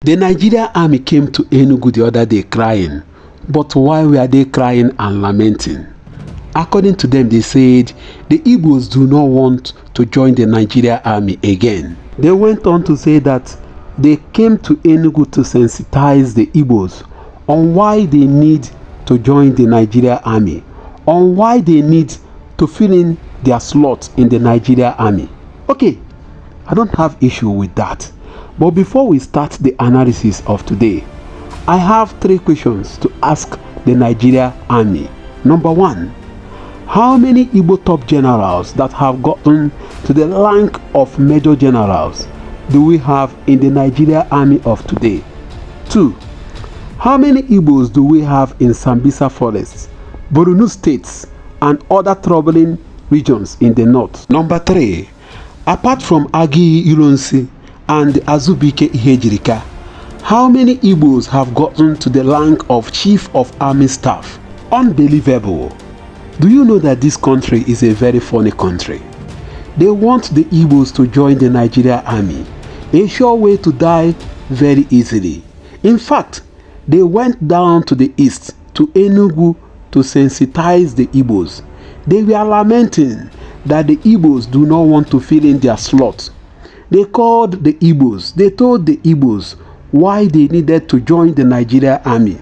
The Nigerian Army came to Enugu the other day crying. But why were they crying and lamenting? According to them, they said the Igbos do not want to join the Nigerian Army again. They went on to say that they came to Enugu to sensitize the Igbos on why they need to join the Nigerian Army, on why they need to fill in their slots in the Nigerian Army. Okay, I don't have issue with that. But before we start the analysis of today, I have 3 questions to ask the Nigerian Army. Number 1, how many Igbo top generals that have gotten to the rank of Major Generals do we have in the Nigerian Army of today? 2, how many Igbos do we have in Sambisa Forests, Kaduna States, and other troubling regions in the north? Number 3, apart from Agi Ilonsi and Azubike Ihejirika, how many Igbos have gotten to the rank of Chief of Army Staff? Unbelievable. Do you know that this country is a very funny country? They want the Igbos to join the Nigerian Army, a sure way to die very easily. In fact, they went down to the east, to Enugu, to sensitize the Igbos. They were lamenting that the Igbos do not want to fill in their slots. They called the Igbos, they told the Igbos why they needed to join the Nigerian Army.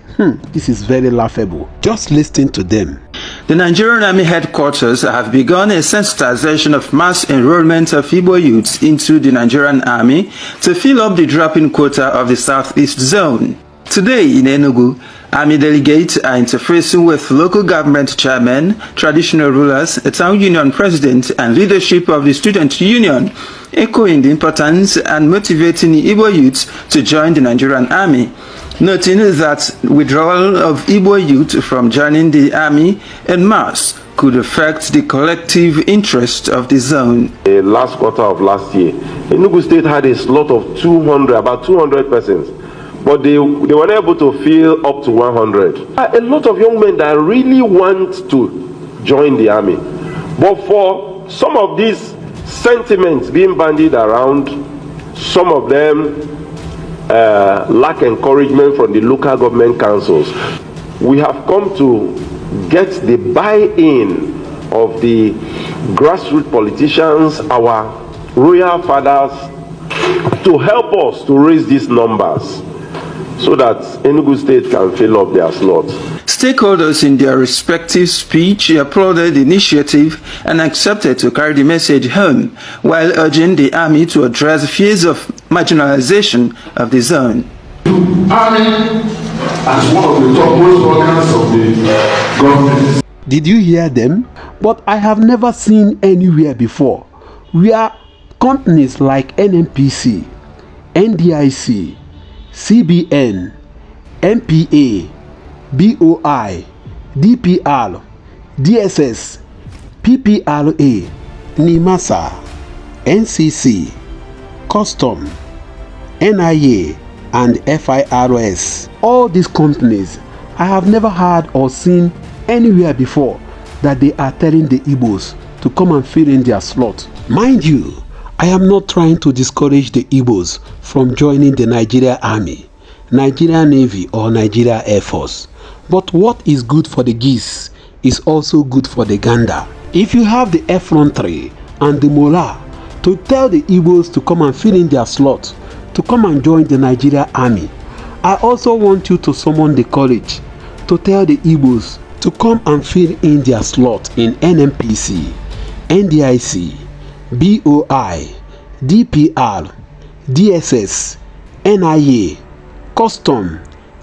This is very laughable. Just listen to them. The Nigerian Army headquarters have begun a sensitization of mass enrollment of Igbo youths into the Nigerian Army to fill up the drop-in quota of the Southeast Zone. Today in Enugu, Army delegates are interfacing with local government chairmen, traditional rulers, a town union president, and leadership of the student union, echoing the importance and motivating Igbo youths to join the Nigerian Army, noting that withdrawal of Igbo youth from joining the Army en masse could affect the collective interest of the zone. The last quarter of last year, Enugu State had a slot of about 200 persons. But they were able to fill up to 100. A lot of young men that really want to join the army. But for some of these sentiments being bandied around, some of them lack encouragement from the local government councils. We have come to get the buy-in of the grassroots politicians, our royal fathers, to help us to raise these numbers, so that Enugu State can fill up their slots. Stakeholders in their respective speech applauded the initiative and accepted to carry the message home, while urging the Army to address fears of marginalization of the zone. Army as one of the topmost organs of the government. Did you hear them? But I have never seen anywhere before where companies like NNPC, NDIC, CBN, MPA, BOI, DPR, DSS, PPPRA, NIMASA, NCC, Custom, NIA, and FIRS. All these companies, I have never heard or seen anywhere before that they are telling the Igbos to come and fill in their slot. Mind you, I am not trying to discourage the Igbos from joining the Nigerian Army, Nigerian Navy, or Nigerian Air Force. But what is good for the geese is also good for the gander. If you have the effrontery and the morale to tell the Igbos to come and fill in their slot, to come and join the Nigerian Army, I also want you to summon the courage to tell the Igbos to come and fill in their slot in NNPC, NDIC, BOI, DPR, DSS, NIA, Custom,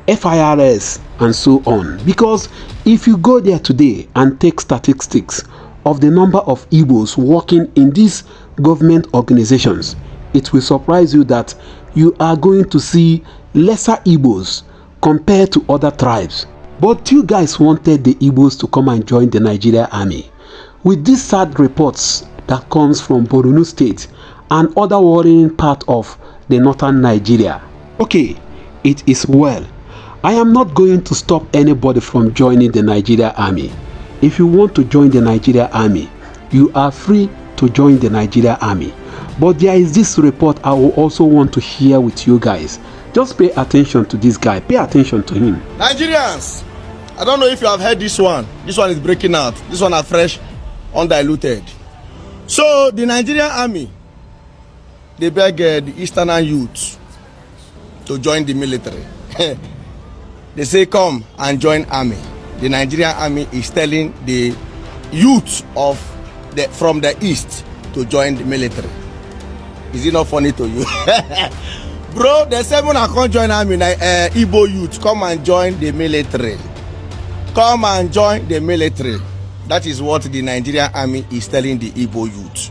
FIRS, and so on. Because if you go there today and take statistics of the number of Igbos working in these government organizations, it will surprise you that you are going to see lesser Igbos compared to other tribes. But you guys wanted the Igbos to come and join the Nigerian Army. With these sad reports that comes from Kaduna State and other worrying part of the northern Nigeria. Okay, it is well. I am not going to stop anybody from joining the Nigerian Army. If you want to join the Nigerian Army, you are free to join the Nigerian Army. But there is this report I will also want to share with you guys Just pay attention to this guy. Pay attention to him. Nigerians, I don't know if you have heard this one. This one is breaking out. This one are fresh, undiluted. So the Nigerian Army, they beg the Eastern youth to join the military. They say come and join army. The Nigerian Army is telling the youth from the east to join the military. Is it not funny to you? Bro, the seven I can't join army. Igbo youth, come and join the military. Come and join the military. That is what the Nigerian Army is telling the Igbo youth.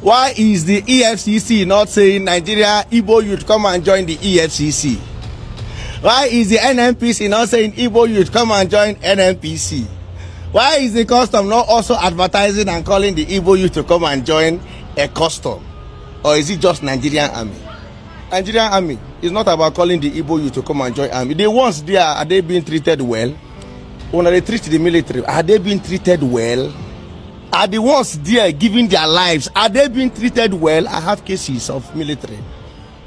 Why is the EFCC not saying Nigeria Igbo youth come and join the EFCC? Why is the NNPC not saying Igbo youth come and join NNPC? Why is the custom not also advertising and calling the Igbo youth to come and join a custom? Or is it just Nigerian Army? Nigerian Army is not about calling the Igbo youth to come and join army. The ones there, are they being treated well? When they treat the military, are they being treated well? Are the ones there giving their lives, are they being treated well? I have cases of military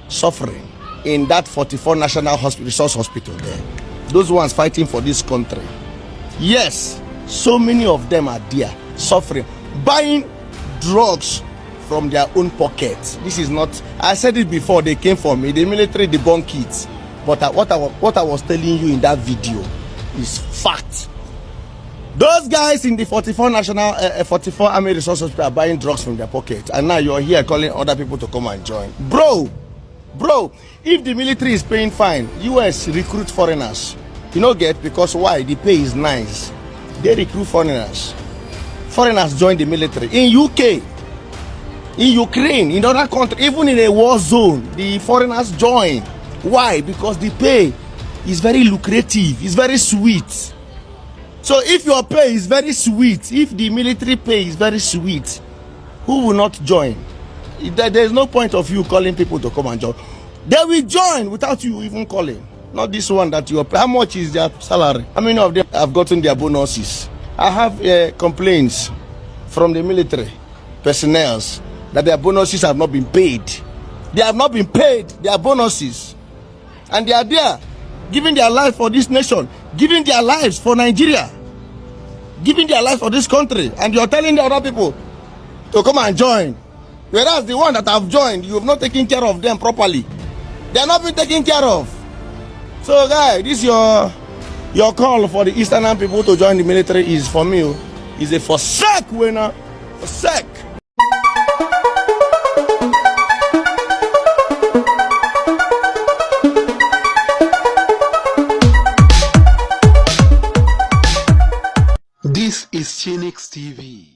suffering in that 44 National Resource Hospital there. Those ones fighting for this country. Yes, so many of them are there suffering, buying drugs from their own pockets. This is not, I said it before, they came for me, the military debunk it. But what I was telling you in that video is fact. Those guys in the 44 Army Resource Hospital are buying drugs from their pockets, and now you're here calling other people to come and join. Bro, if the military is paying fine, US recruit foreigners. You know get, because why? The pay is nice. They recruit foreigners. Foreigners join the military. In UK, in Ukraine, in other countries, even in a war zone, the foreigners join. Why? Because the pay is very lucrative, it's very sweet. So if your pay is very sweet, if the military pay is very sweet, who will not join? There's no point of you calling people to come and join. They will join without you even calling. Not this one that you are. How much is their salary? How many of them have gotten their bonuses? I have complaints from the military personnel that their bonuses have not been paid. They have not been paid their bonuses. And they are there giving their life for this nation, giving their lives for Nigeria, giving their life for this country, and you're telling the other people to come and join. Whereas the one that have joined, you have not taken care of them properly. They are not being taken care of. So guys, this your call for the Eastern people to join the military is, for me, is a forsake winner. Forsake. This is Chinix TV.